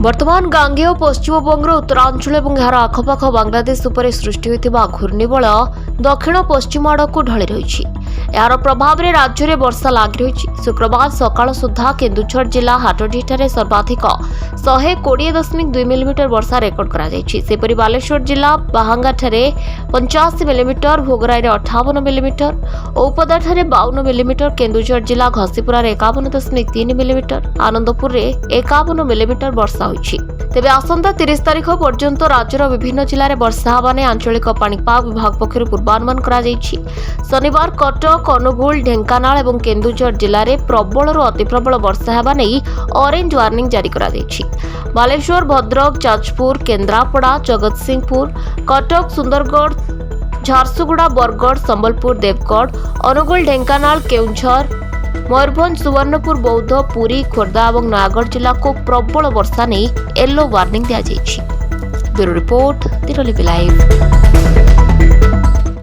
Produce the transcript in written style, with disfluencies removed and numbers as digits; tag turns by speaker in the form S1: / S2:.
S1: वर्तमान गांगेय पश्चिमबंगर उत्तरांचल और यार आखपाख बांग्लादेश उपर सृष्टि होता घूर्णिबल दक्षिण पश्चिम आड़क ढली रही। यार प्रभाव में राज्य में वर्षा लगी रही। शुक्रवार सकाळ सुधा केन्दुझर जिला हाटडीठारे सर्वाधिक 120.2 मिलीमीटर वर्षा रेकर्ड कर बालेश्वर जिला बाहांगाठारे 85 मिलीमीटर, भोगराई 58 मिलीमीटर, औपदाठारे 52 मिलीमीटर, केन्दुझर जिला घसीपुरा 51.3 मिलीमीटर, आनंदपुर में 51 मिलीमीटर वर्षा होईछि। तेबे आसंता 30 तारिख पर्यंत राज्यर विभिन्न जिले में वर्षा होगा ने आंचलिक पाणीपाग विभाग पक्षरु पूर्वानुमान करा जायछि। शनिवार कटक, अनुगुल, ढेंकानाल और केन्दुझर जिले में प्रबल अति प्रबल वर्षा होगा नहीं ऑरेंज वार्निंग जारी करा जायछि। बालेश्वर, भद्रक, जाजपुर, केन्द्रापड़ा, जगतसिंहपुर, कटक, सुंदरगढ़, झारसुगुड़ा, बरगढ़, संबलपुर, देवगढ़, अनुगुल, ढेंकानाल, केउंझर, मयूरभंज, सुवर्णपुर, बौद्ध, पुरी, खोर्धा और नयागढ़ जिला को प्रबल वर्षा नहीं येलो वार्निंग दिया जायछि। Bureau report, Dinalipi live.